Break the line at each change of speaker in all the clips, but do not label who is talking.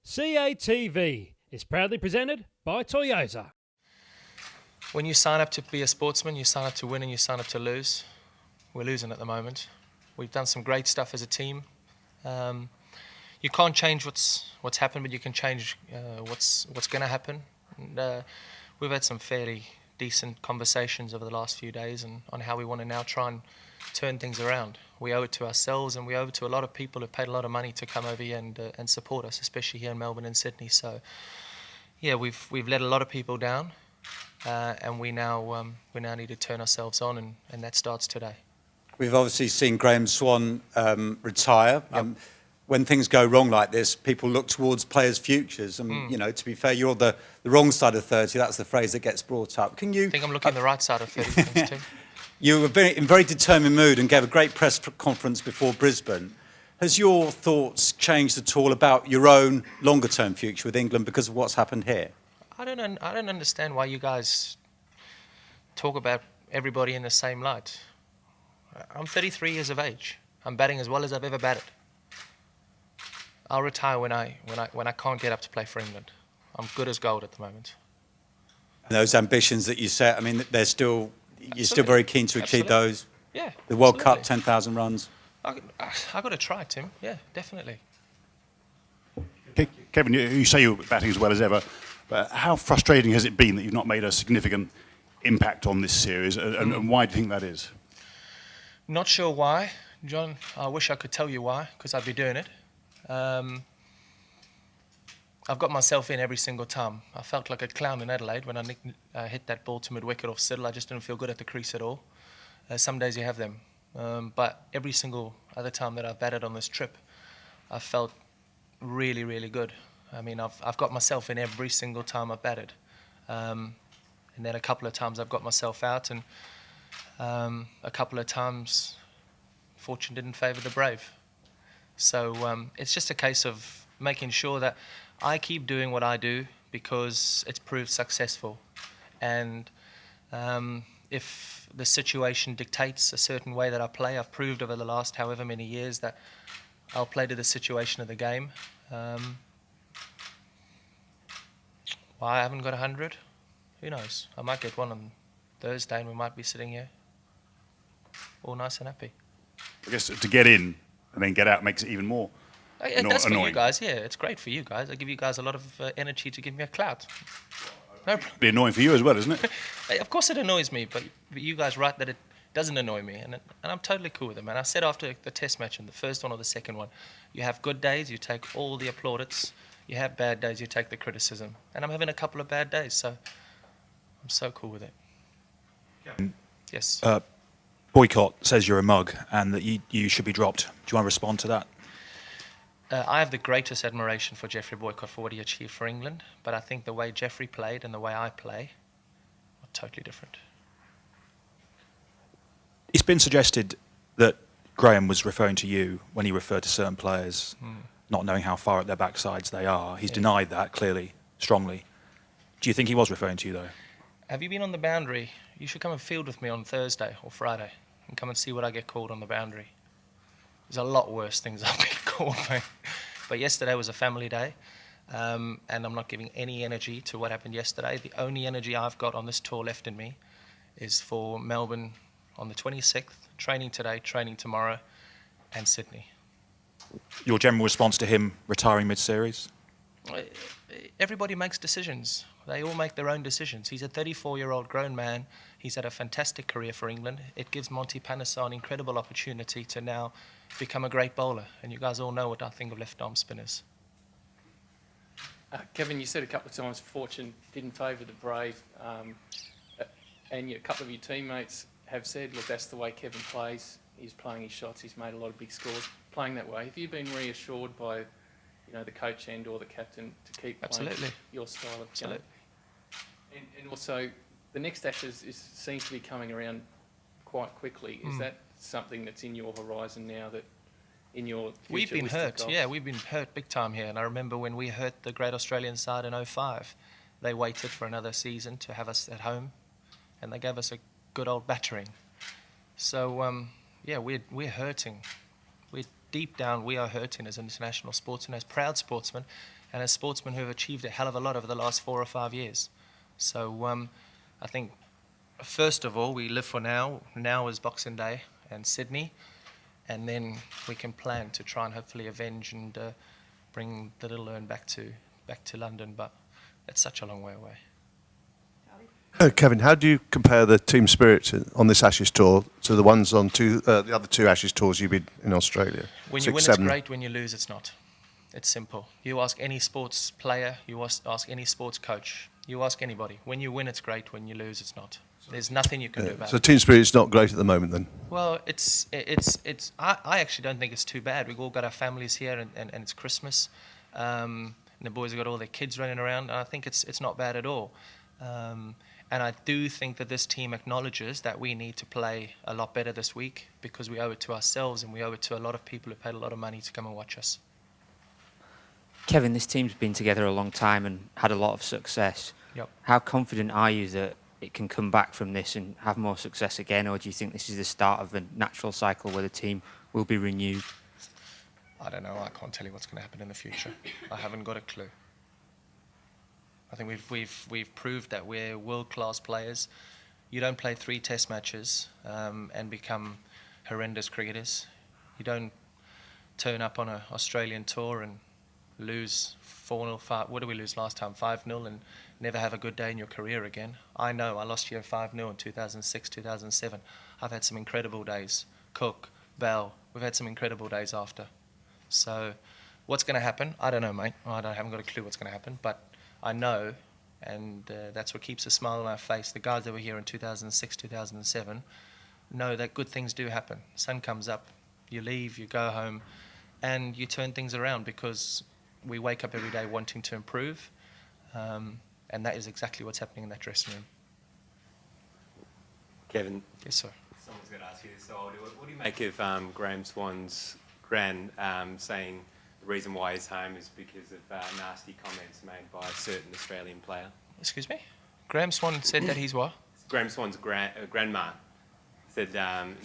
CATV is proudly presented by Toyota.
When you sign up to be a sportsman, you sign up to win and you sign up to lose. We're losing at the moment. We've done some great stuff as a team. You can't change what's happened, but you can change what's going to happen. And, we've had some fairly decent conversations over the last few days and on how we want to now try and turn things around. We owe it to ourselves, and we owe it to a lot of people who paid a lot of money to come over here and support us, especially here in Melbourne and Sydney. So, yeah, we've let a lot of people down, and we now need to turn ourselves on, and that starts today.
We've obviously seen Graham Swan retire.
Yep.
When things go wrong like this, people look towards players' futures. And, you know, to be fair, you're the wrong side of 30. That's the phrase that gets brought up. Can you...
I think I'm looking the right side of 30, thanks, Tim.
You were in very determined mood and gave a great press conference before Brisbane. Has your thoughts changed at all about your own longer-term future with England because of what's happened here?
I don't understand why you guys talk about everybody in the same light. I'm 33 years of age. I'm batting as well as I've ever batted. I'll retire when I can't get up to play for England. I'm good as gold at the moment.
And those ambitions that you set, I mean, you're still very keen to achieve those.
Yeah.
The World Cup, 10,000 runs.
I got to try, Tim. Yeah, definitely.
Kevin, you say you're batting as well as ever, but how frustrating has it been that you've not made a significant impact on this series, and why do you think that is?
Not sure why, John. I wish I could tell you why, because I'd be doing it. I've got myself in every single time. I felt like a clown in Adelaide when I hit that ball to mid-wicket off Siddle. I just didn't feel good at the crease at all. Some days you have them. But every single other time that I've batted on this trip, I felt really, really good. I mean, I've got myself in every single time I've batted. And then a couple of times I've got myself out, and a couple of times fortune didn't favour the brave. So it's just a case of making sure that I keep doing what I do because it's proved successful. And if the situation dictates a certain way that I play, I've proved over the last however many years that I'll play to the situation of the game. Why I haven't got 100? Who knows? I might get one on Thursday and we might be sitting here all nice and happy.
I guess to get in and then get out makes it even more
That's for
annoying.
you guys, yeah. It's great for you guys. I give you guys a lot of energy to give me a clout. No
It'd be annoying for you as well, isn't it?
Of course it annoys me, but you guys write that it doesn't annoy me, and I'm totally cool with it, man. I said after the test match, in the first one or the second one, you have good days, you take all the applaudits. You have bad days, you take the criticism. And I'm having a couple of bad days, so I'm so cool with it. Yes.
Boycott says you're a mug and that you should be dropped. Do you want to respond to that?
I have the greatest admiration for Jeffrey Boycott for what he achieved for England, but I think the way Jeffrey played and the way I play are totally different.
It's been suggested that Graham was referring to you when he referred to certain players, not knowing how far up their backsides they are. He's denied that, clearly, strongly. Do you think he was referring to you, though?
Have you been on the boundary? You should come and field with me on Thursday or Friday and come and see what I get called on the boundary. There's a lot worse things I've been called, mate. But yesterday was a family day, and I'm not giving any energy to what happened yesterday. The only energy I've got on this tour left in me is for Melbourne on the 26th, training today, training tomorrow, and Sydney.
Your general response to him retiring mid-series?
Everybody makes decisions. They all make their own decisions. He's a 34-year-old grown man. He's had a fantastic career for England. It gives Monty Panesar an incredible opportunity to now become a great bowler. And you guys all know what I think of left-arm spinners.
Kevin, you said a couple of times fortune didn't favour the brave. And a couple of your teammates have said, look, that's the way Kevin plays. He's playing his shots. He's made a lot of big scores playing that way. Have you been reassured by the coach and or the captain to keep playing your style of game? And also, the next Ashes seems to be coming around quite quickly. Is that something that's in your horizon now, that in your future
We've been
list of
hurt,
goals?
yeah. We've been hurt big time here. And I remember when we hurt the great Australian side in 2005, they waited for another season to have us at home, and they gave us a good old battering. So, yeah, we're hurting. Deep down, we are hurting as international sportsmen, as proud sportsmen. and as sportsmen who have achieved a hell of a lot over the last 4 or 5 years. So I think, first of all, we live for now. Now is Boxing Day and Sydney, and then we can plan to try and hopefully avenge and bring the little urn back to London, but it's such a long way away.
Kevin, how do you compare the team spirit on this Ashes tour to the ones on the other 2 Ashes tours you've been in Australia?
When you win, it's great. When you lose, it's not. It's simple. You ask any sports player, you ask any sports coach, you ask anybody. When you win, it's great. When you lose, it's not. There's nothing you can do about it.
So team spirit's not great at the moment then?
Well, I actually don't think it's too bad. We've all got our families here, and it's Christmas. And the boys have got all their kids running around, and I think it's not bad at all. And I do think that this team acknowledges that we need to play a lot better this week, because we owe it to ourselves and we owe it to a lot of people who paid a lot of money to come and watch us.
Kevin, this team's been together a long time and had a lot of success.
Yep.
How confident are you that it can come back from this and have more success again, or do you think this is the start of a natural cycle where the team will be renewed?
I don't know. I can't tell you what's going to happen in the future. I haven't got a clue. I think we've proved that we're world-class players. You don't play 3 test matches and become horrendous cricketers. You don't turn up on an Australian tour and lose 4-0, 5. What did we lose last time? 5-0, and never have a good day in your career again. I know. I lost you 5-0 in 2006, 2007. I've had some incredible days. Cook, Bell. We've had some incredible days after. So, what's going to happen? I don't know, mate. I haven't got a clue what's going to happen, but I know, and that's what keeps a smile on our face. The guys that were here in 2006, 2007 know that good things do happen. Sun comes up, you leave, you go home, and you turn things around, because we wake up every day wanting to improve, and that is exactly what's happening in that dressing room.
Kevin.
Yes, sir.
Someone's going to ask you this, so I'll do it. What do you make of Graham Swan's gran saying the reason why he's home is because of nasty comments made by a certain Australian player?
Excuse me? Graham Swan said that he's what?
Graham Swan's grandma said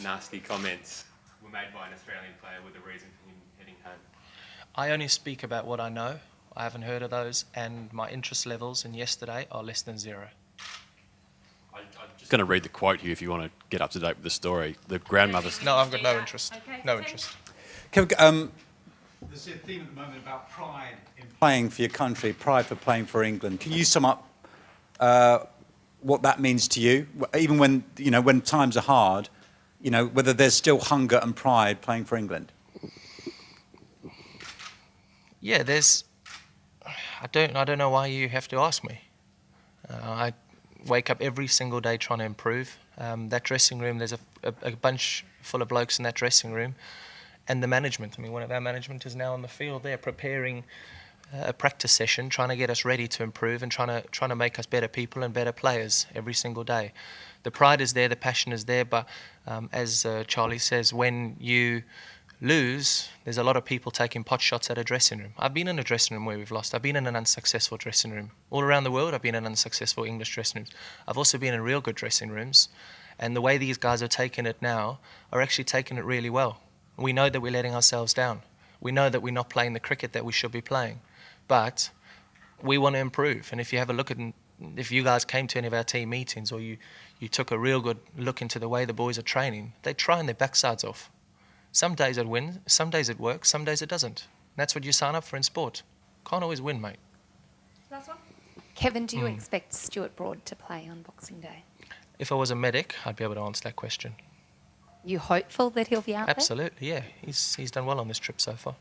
nasty comments were made by an Australian player were the reason for him heading home.
I only speak about what I know. I haven't heard of those, and my interest levels in yesterday are less than 0.
I'm just going to read the quote here if you want to get up to date with the story. The grandmother's...
No, I've got no interest. No interest.
Kevin, there's a theme at the moment about pride in playing for your country, pride for playing for England. Can you sum up what that means to you, even when when times are hard? Whether there's still hunger and pride playing for England.
Yeah, there's. I don't know why you have to ask me. I wake up every single day trying to improve. That dressing room, there's a bunch full of blokes in that dressing room. And the management, one of our management is now on the field there preparing a practice session, trying to get us ready to improve and trying to make us better people and better players every single day. The pride is there, the passion is there, but as Charlie says, when you lose, there's a lot of people taking pot shots at a dressing room. I've been in a dressing room where we've lost. I've been in an unsuccessful dressing room. All around the world, I've been in unsuccessful English dressing rooms. I've also been in real good dressing rooms, and the way these guys are taking it now are actually taking it really well. We know that we're letting ourselves down. We know that we're not playing the cricket that we should be playing. But we want to improve. And if you have a look at, if you guys came to any of our team meetings or you took a real good look into the way the boys are training, they're trying their backsides off. Some days it wins, some days it works, some days it doesn't. That's what you sign up for in sport. Can't always win, mate.
Last one. Kevin, do you expect Stuart Broad to play on Boxing Day?
If I was a medic, I'd be able to answer that question.
You hopeful that he'll be out there?
Absolutely, yeah. He's done well on this trip so far.